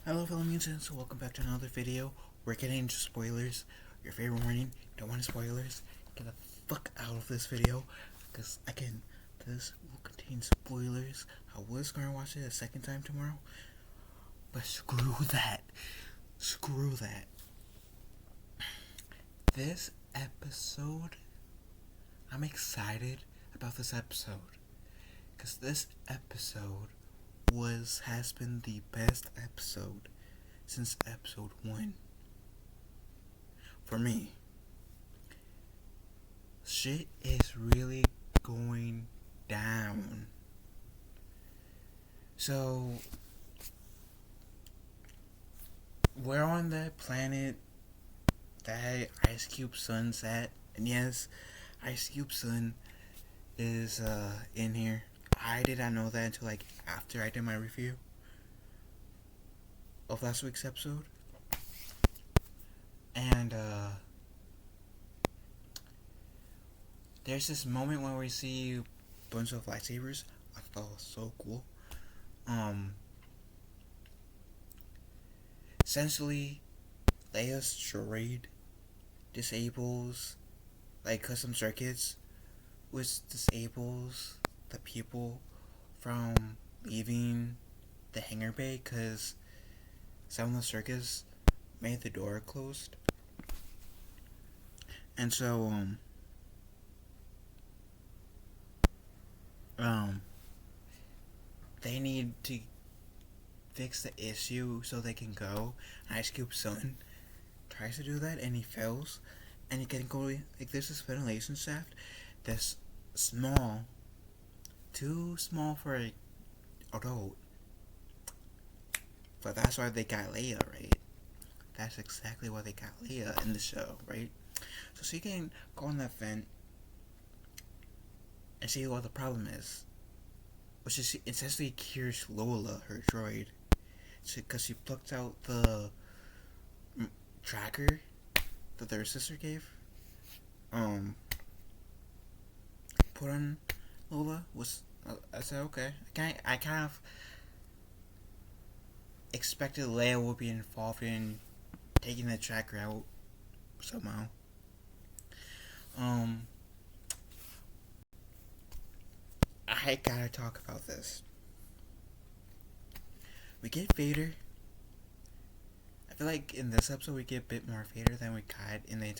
Hello fellow mutants, welcome back to another video. We're getting into spoilers. Your favorite warning, don't want spoilers, get the fuck out of this video. Because again, this will contain spoilers. I was going to watch it a second time tomorrow, but screw that. Screw that. This episode, I'm excited about this episode. Because this episode has been the best episode since episode 1. For me. Shit is really going down. So, we're on the planet that Ice Cube's son's at. And yes, Ice Cube's son is in here. I did not know that until after I did my review of last week's episode. And there's this moment when we see a bunch of lightsabers. I thought it was so cool. Essentially, Leia's droid disables custom circuits, which disables the people from leaving the hangar bay because some of the circuits made the door closed. And so they need to fix the issue so they can go. Ice Cube's son tries to do that and he fails, and you can go there's this ventilation shaft that's small, too small for an adult, but that's why they got Leia, right? That's exactly why they got Leia in the show, right? So she can go in that vent and see what the problem is, which is essentially cures Lola, her droid, because she plucked out the tracker that their sister gave. Put on Lola. I said okay. I kind of expected Leia would be involved in taking the tracker out somehow. I gotta talk about this. We get Vader. I feel like in this episode we get a bit more Vader than we got in a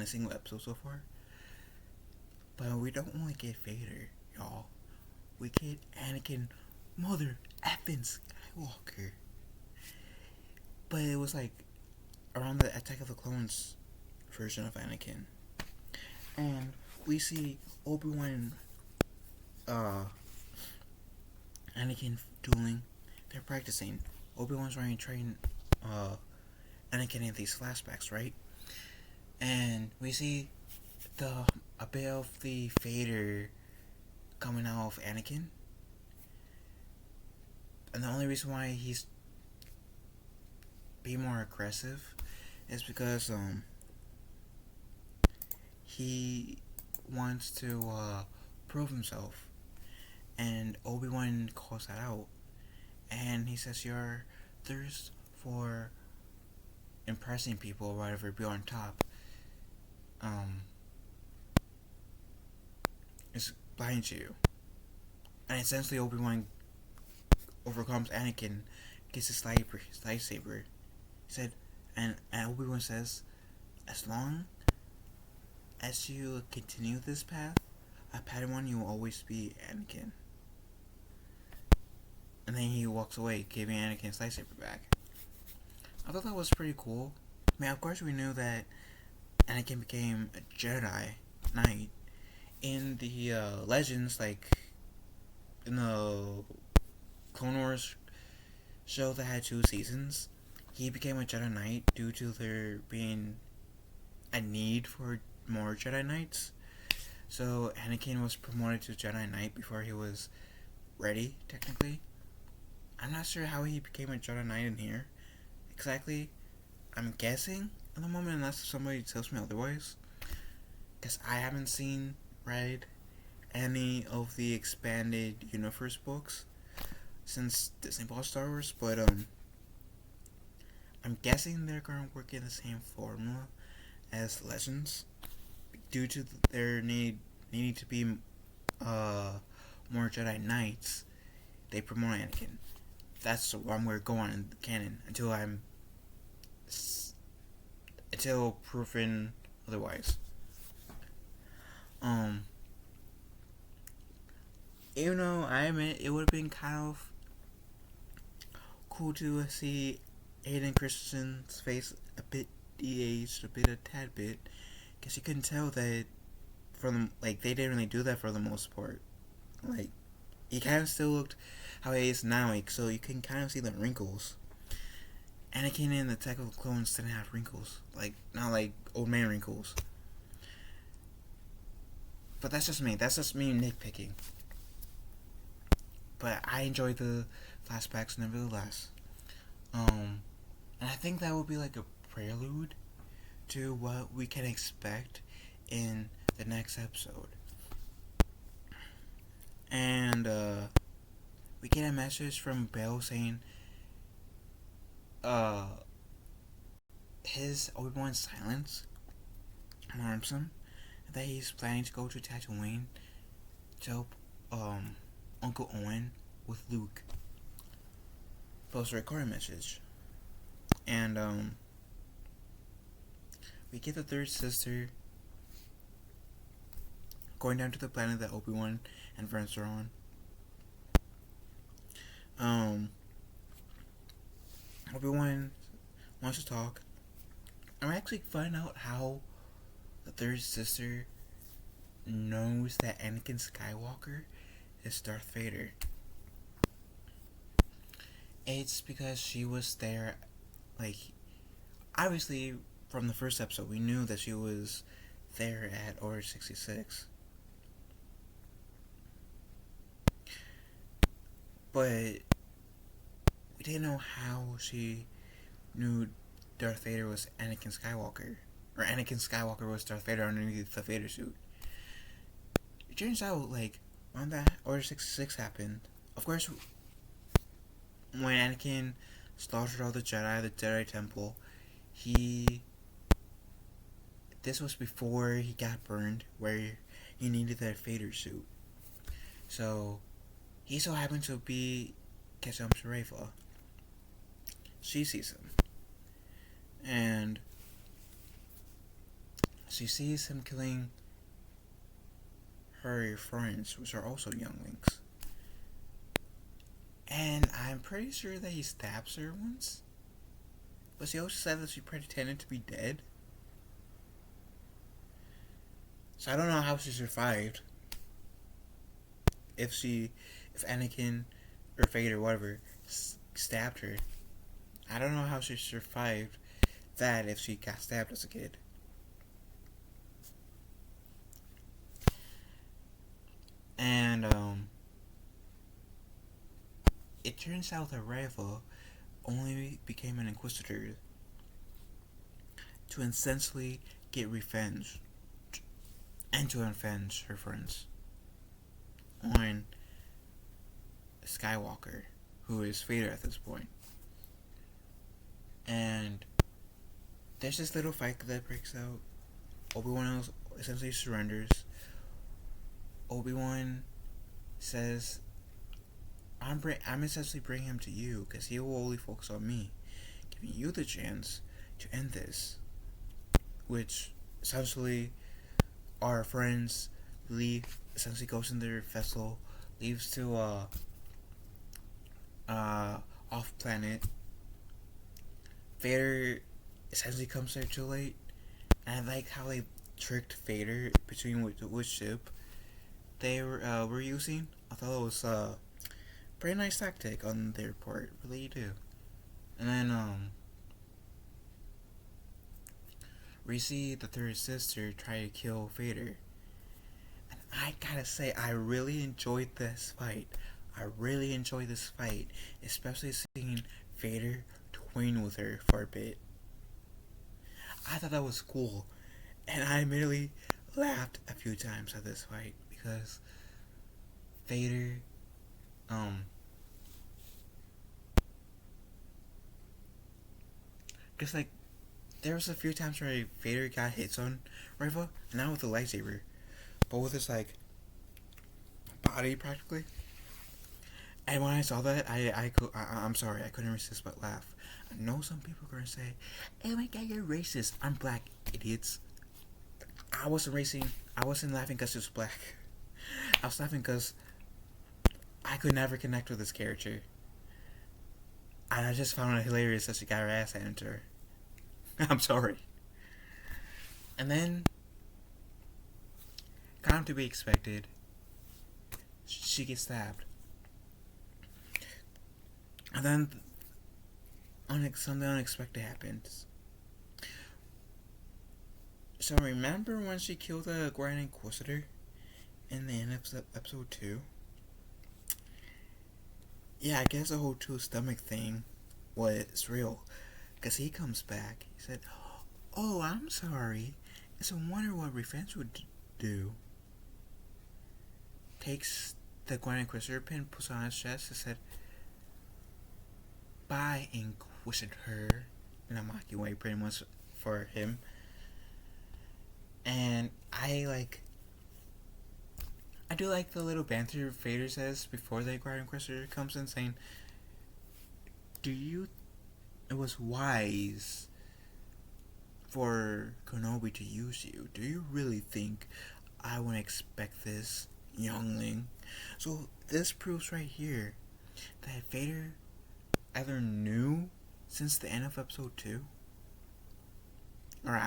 single episode so far. But we don't only get Vader, y'all. We get Anakin, mother effing Skywalker. But it was around the Attack of the Clones version of Anakin. And we see Obi-Wan and Anakin dueling. They're practicing. Obi-Wan's trying to train Anakin in these flashbacks, right? And we see a bit of the Vader coming out of Anakin. And the only reason why he's being more aggressive is because he wants to prove himself. And Obi-Wan calls that out. And he says your thirst for impressing people or whatever, be on top, is blind you. And essentially Obi-Wan overcomes Anakin, gets his lightsaber. He said, and Obi-Wan says, as long as you continue this path, a Padawan, you will always be Anakin. And then he walks away, giving Anakin's lightsaber back. I thought that was pretty cool. I mean, of course we knew that Anakin became a Jedi Knight in the Legends, in the Clone Wars show that had 2 seasons. He became a Jedi Knight due to there being a need for more Jedi Knights. So Anakin was promoted to Jedi Knight before he was ready, technically. I'm not sure how he became a Jedi Knight in here exactly. I'm guessing at the moment, unless somebody tells me otherwise, because I haven't read any of the expanded universe books since Disney bought Star Wars. But I'm guessing they're going to work in the same formula as Legends, due to their needing to be more Jedi Knights. They promote Anakin. That's where we're going in the canon until proven otherwise. Even though I admit it would have been kind of cool to see Hayden Christensen's face a bit de-aged, a tad bit, because you couldn't tell that they didn't really do that for the most part. Like, he kind of still looked how he is now, so you can kind of see the wrinkles. Anakin in the Attack of the Clones didn't have wrinkles, not like old man wrinkles. But that's just me nitpicking. But I enjoyed the flashbacks nevertheless. And I think that will be like a prelude to what we can expect in the next episode. And we get a message from Bell saying his Obi-Wan silence alarms him, that he's planning to go to Tatooine to help Uncle Owen with Luke. Post a recording message. And we get the third sister going down to the planet that Obi-Wan and friends are on. Obi-Wan wants to talk. I'm actually find out how the third sister knows that Anakin Skywalker is Darth Vader. It's because she was there, obviously from the first episode we knew that she was there at Order 66. But we didn't know how she knew Darth Vader was Anakin Skywalker. Or Anakin Skywalker was Darth Vader underneath the Vader suit. It turns out, when that Order 66 happened, of course, when Anakin slaughtered all the Jedi Temple, this was before he got burned, where he needed that Vader suit. So, he so happened to be catching up to Reva. She sees him. And she sees him killing her friends, which are also younglings. And I'm pretty sure that he stabs her once. But she also said that she pretended to be dead. So I don't know how she survived. If Anakin or Vader, whatever, stabbed her. I don't know how she survived that if she got stabbed as a kid. And it turns out that Reva only became an Inquisitor to essentially get revenge and to avenge her friends on Skywalker, who is Vader at this point. And there's this little fight that breaks out. Obi-Wan essentially surrenders. Obi-Wan says, I'm essentially bringing him to you because he will only focus on me, giving you the chance to end this. Which essentially our friends leave, essentially goes in their vessel, leaves to off planet. Vader essentially comes there too late, and I like how they tricked Vader between which ship they were using. I thought it was a pretty nice tactic on their part, really do. And then we see the third sister try to kill Vader. And I gotta say, I really enjoyed this fight. Especially seeing Vader toying with her for a bit. I thought that was cool. And I immediately laughed a few times at this fight because Vader Cause like there was a few times where Vader got hits on Reva, not with a lightsaber, but with his like body practically. And when I saw that, I'm sorry, I couldn't resist but laugh. I know some people are gonna say, "Oh my god, you're racist." I'm black, idiots. I wasn't racing. I wasn't laughing because he was black. I was laughing because I could never connect with this character. And I just found it hilarious that she got her ass handed to her. I'm sorry. And then, kind of to be expected, she gets stabbed. And then something unexpected happens. So remember when she killed the Grand Inquisitor in the end of episode 2? Yeah, I guess the whole two stomach thing was real. Because he comes back. He said, "Oh, I'm sorry. It's a wonder what revenge would do." Takes the Grand Inquisitor pin, puts it on his chest, and said, "Bye, Inquisitor," in a mocking way, pretty much for him. And I do like the little banter Vader says before the Grand Inquisitor comes in, saying, it was wise for Kenobi to use you. Do you really think I wouldn't expect this, youngling?" So this proves right here that Vader either knew since the end of episode 2 or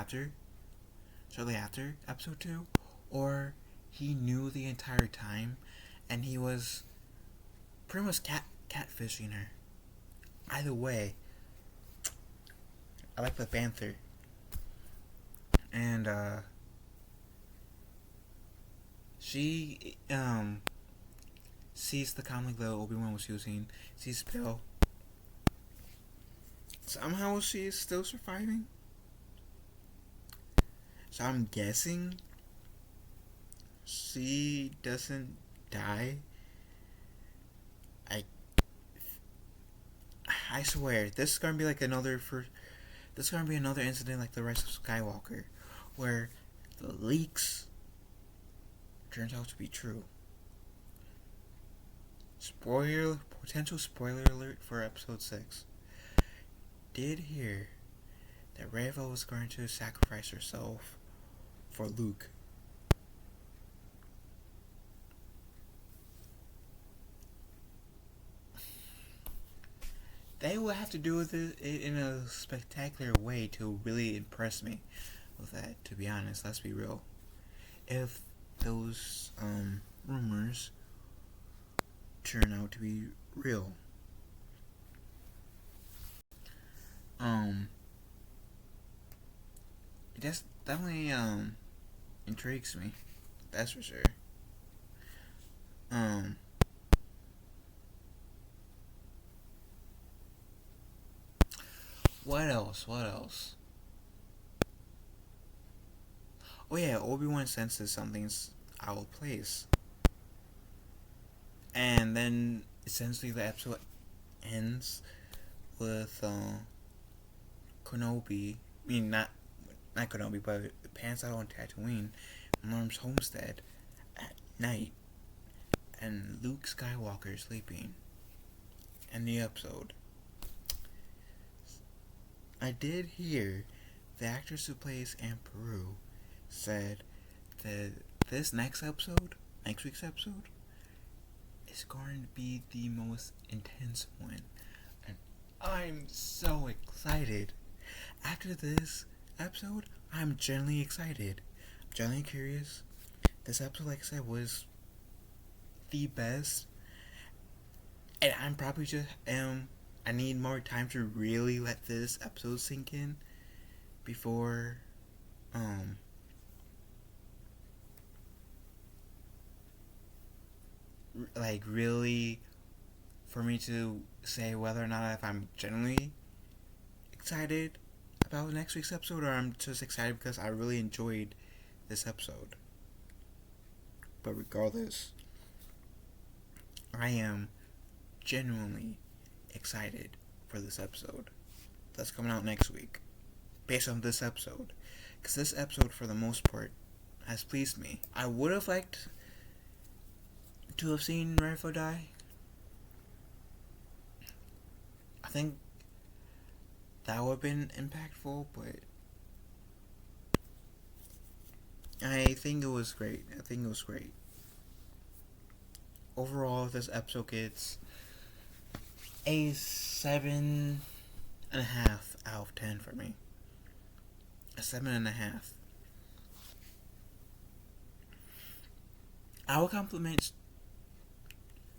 shortly after episode 2, or he knew the entire time and he was pretty much catfishing her. Either way, I like the banter. And she sees the comic that Obi-Wan was using, sees Pill. Somehow she is still surviving. So I'm guessing she doesn't die. I swear, this is gonna be like this is gonna be another incident like the Rise of Skywalker, where the leaks turns out to be true. Potential spoiler alert for episode 6. Did hear that Reva was going to sacrifice herself for Luke. They will have to do it in a spectacular way to really impress me with that, to be honest. Let's be real. If those rumors turn out to be real. It just definitely intrigues me. That's for sure. What else? Oh yeah, Obi-Wan senses something's out of place. And then essentially the episode ends with Kenobi, not Kenobi, but it pans out on Tatooine, Norm's homestead at night, and Luke Skywalker sleeping. And the episode. I did hear the actress who plays Aunt Peru said that this next week's episode, is going to be the most intense one. And I'm so excited. After this episode, I'm genuinely excited. I'm genuinely curious. This episode, like I said, was the best. And I'm probably I need more time to really let this episode sink in before really for me to say whether or not if I'm genuinely excited about next week's episode, or I'm just excited because I really enjoyed this episode. But regardless, I am genuinely excited for this episode that's coming out next week. based on this episode. Because this episode, for the most part, has pleased me. I would have liked to have seen Rifo die. I think that would have been impactful, but I think it was great. Overall, this episode gets a 7.5 out of 10 for me. A 7.5. I will compliment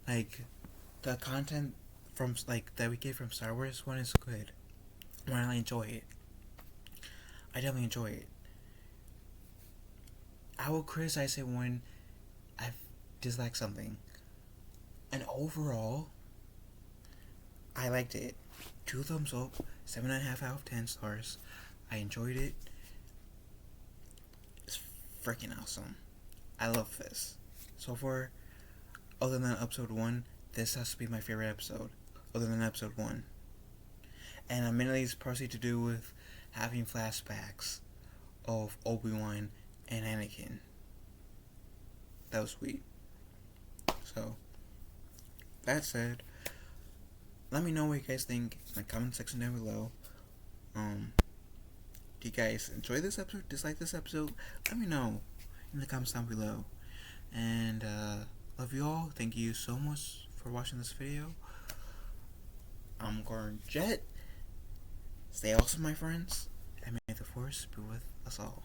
like the content from like that we get from Star Wars. One is good. One, I enjoy it. I definitely enjoy it. I will criticize it when I dislike something. And overall, I liked it. 2 thumbs up, 7.5 out of 10 stars. I enjoyed it. It's freaking awesome. I love this. So far, other than episode 1, this has to be my favorite episode. Other than episode 1. And mainly it's partially to do with having flashbacks of Obi-Wan and Anakin. That was sweet. So, that said, let me know what you guys think in the comment section down below. Do you guys enjoy this episode? Dislike this episode? Let me know in the comments down below. And love you all. Thank you so much for watching this video. I'm Gordon Jet. Stay awesome, my friends, and may the force be with us all.